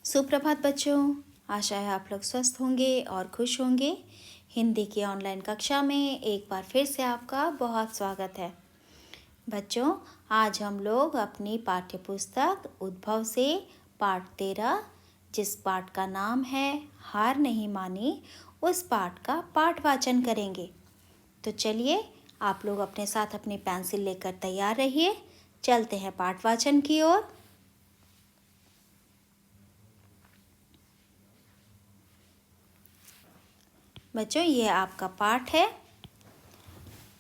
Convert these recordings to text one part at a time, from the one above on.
सुप्रभात बच्चों। आशा है आप लोग स्वस्थ होंगे और खुश होंगे। हिंदी की ऑनलाइन कक्षा में एक बार फिर से आपका बहुत स्वागत है। बच्चों, आज हम लोग अपनी पाठ्य पुस्तक उद्भव से पाठ 13, जिस पाठ का नाम है हार नहीं मानी, उस पाठ का पाठ वाचन करेंगे। तो चलिए, आप लोग अपने साथ अपनी पेंसिल लेकर तैयार रहिए। चलते हैं पाठ वाचन की ओर। बच्चों, ये आपका पाठ है।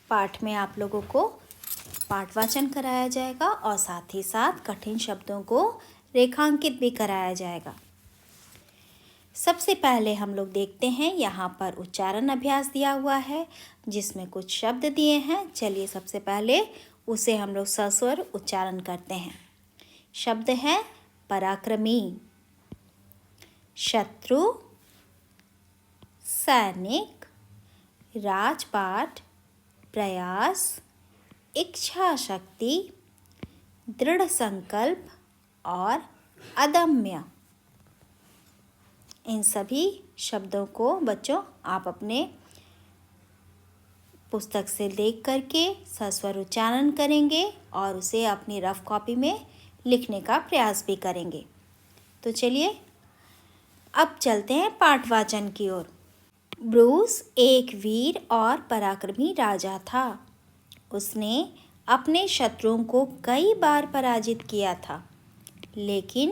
पाठ में आप लोगों को पाठ वाचन कराया जाएगा और साथ ही साथ कठिन शब्दों को रेखांकित भी कराया जाएगा। सबसे पहले हम लोग देखते हैं, यहाँ पर उच्चारण अभ्यास दिया हुआ है जिसमें कुछ शब्द दिए हैं। चलिए, सबसे पहले उसे हम लोग सस्वर उच्चारण करते हैं। शब्द है पराक्रमी, शत्रु, सैनिक, राजपाट, प्रयास, इच्छा शक्ति, दृढ़ संकल्प और अदम्य। इन सभी शब्दों को बच्चों आप अपने पुस्तक से देख करके सस्वर उच्चारण करेंगे और उसे अपनी रफ कॉपी में लिखने का प्रयास भी करेंगे। तो चलिए, अब चलते हैं पाठ वाचन की ओर। ब्रूस एक वीर और पराक्रमी राजा था। उसने अपने शत्रुओं को कई बार पराजित किया था, लेकिन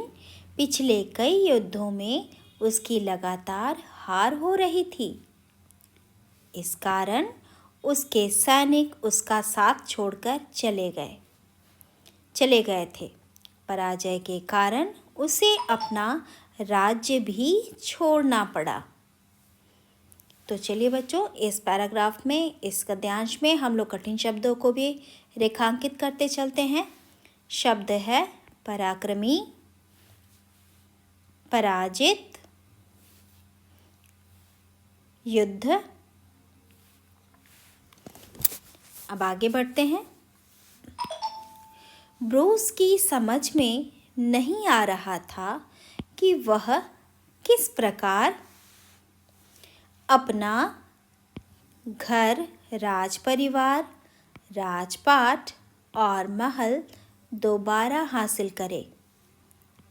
पिछले कई युद्धों में उसकी लगातार हार हो रही थी। इस कारण उसके सैनिक उसका साथ छोड़कर चले गए थे। पराजय के कारण उसे अपना राज्य भी छोड़ना पड़ा। तो चलिए बच्चों, इस पैराग्राफ में, इस गद्यांश में हम लोग कठिन शब्दों को भी रेखांकित करते चलते हैं। शब्द है पराक्रमी, पराजित, युद्ध। अब आगे बढ़ते हैं। ब्रूस की समझ में नहीं आ रहा था कि वह किस प्रकार अपना घर, राजपरिवार, राजपाट और महल दोबारा हासिल करे।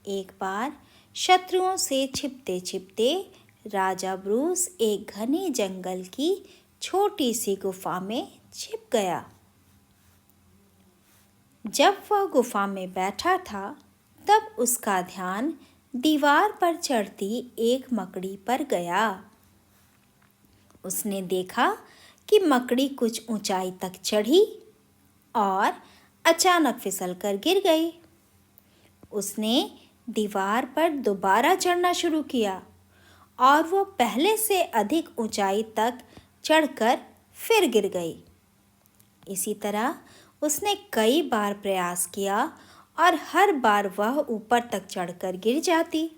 एक बार शत्रुओं से छिपते छिपते राजा ब्रूस एक घने जंगल की छोटी सी गुफा में छिप गया। जब वह गुफा में बैठा था, तब उसका ध्यान दीवार पर चढ़ती एक मकड़ी पर गया। उसने देखा कि मकड़ी कुछ ऊंचाई तक चढ़ी और अचानक फिसलकर गिर गई। उसने दीवार पर दोबारा चढ़ना शुरू किया और वो पहले से अधिक ऊंचाई तक चढ़कर फिर गिर गई। इसी तरह उसने कई बार प्रयास किया और हर बार वह ऊपर तक चढ़कर गिर जाती।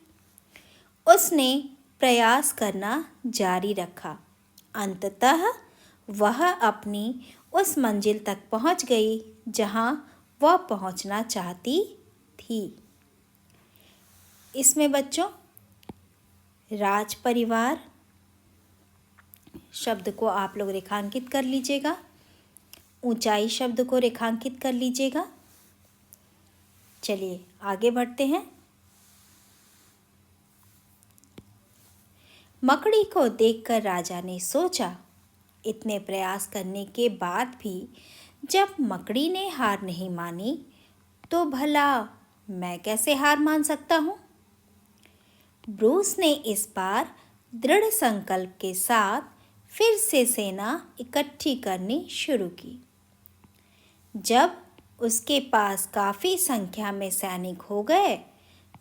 उसने प्रयास करना जारी रखा। अंततः वह अपनी उस मंजिल तक पहुंच गई जहां वह पहुंचना चाहती थी। इसमें बच्चों राज परिवार शब्द को आप लोग रेखांकित कर लीजिएगा। ऊंचाई शब्द को रेखांकित कर लीजिएगा। चलिए आगे बढ़ते हैं। मकड़ी को देखकर राजा ने सोचा, इतने प्रयास करने के बाद भी जब मकड़ी ने हार नहीं मानी, तो भला मैं कैसे हार मान सकता हूँ। ब्रूस ने इस बार दृढ़ संकल्प के साथ फिर से सेना इकट्ठी करनी शुरू की। जब उसके पास काफ़ी संख्या में सैनिक हो गए,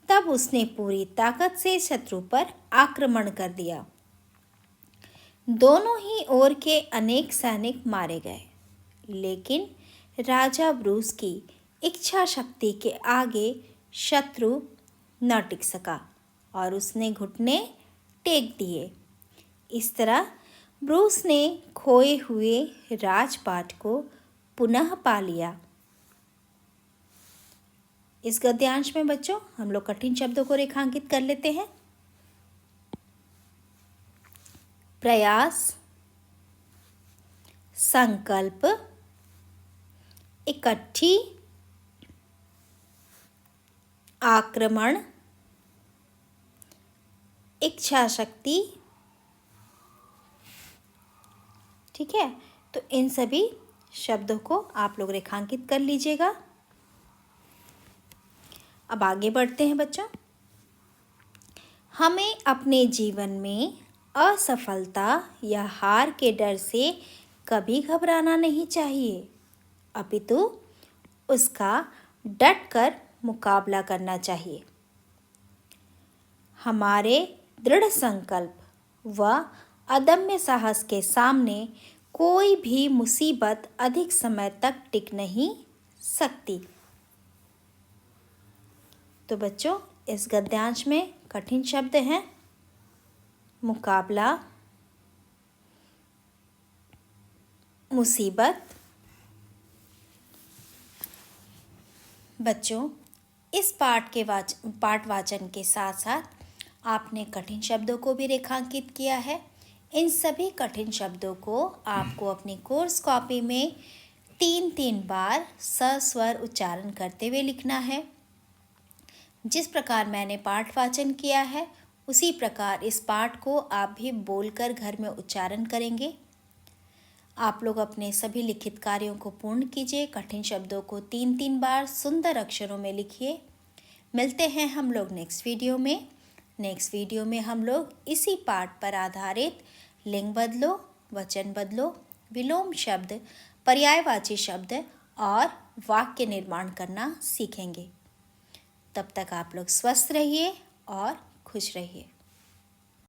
तब उसने पूरी ताकत से शत्रु पर आक्रमण कर दिया। दोनों ही ओर के अनेक सैनिक मारे गए, लेकिन राजा ब्रूस की इच्छा शक्ति के आगे शत्रु न टिक सका और उसने घुटने टेक दिए। इस तरह ब्रूस ने खोए हुए राजपाट को पुनः पा लिया। इस गद्यांश में बच्चों हम लोग कठिन शब्दों को रेखांकित कर लेते हैं। प्रयास, संकल्प, इकट्ठी, आक्रमण, इच्छा शक्ति। ठीक है, तो इन सभी शब्दों को आप लोग रेखांकित कर लीजिएगा। अब आगे बढ़ते हैं बच्चों। हमें अपने जीवन में असफलता या हार के डर से कभी घबराना नहीं चाहिए, अपितु उसका डट कर मुकाबला करना चाहिए। हमारे दृढ़ संकल्प व अदम्य साहस के सामने कोई भी मुसीबत अधिक समय तक टिक नहीं सकती। तो बच्चों, इस गद्यांश में कठिन शब्द हैं मुकाबला, मुसीबत। बच्चों, इस पाठ वाचन के साथ साथ आपने कठिन शब्दों को भी रेखांकित किया है। इन सभी कठिन शब्दों को आपको अपनी कोर्स कॉपी में 3-3 बार सस्वर उच्चारण करते हुए लिखना है। जिस प्रकार मैंने पाठ वाचन किया है उसी प्रकार इस पाठ को आप भी बोलकर घर में उच्चारण करेंगे। आप लोग अपने सभी लिखित कार्यों को पूर्ण कीजिए। कठिन शब्दों को 3-3 बार सुंदर अक्षरों में लिखिए। मिलते हैं हम लोग नेक्स्ट वीडियो में। नेक्स्ट वीडियो में हम लोग इसी पाठ पर आधारित लिंग बदलो, वचन बदलो, विलोम शब्द, पर्यायवाची शब्द और वाक्य निर्माण करना सीखेंगे। तब तक आप लोग स्वस्थ रहिए और खुश रहिए।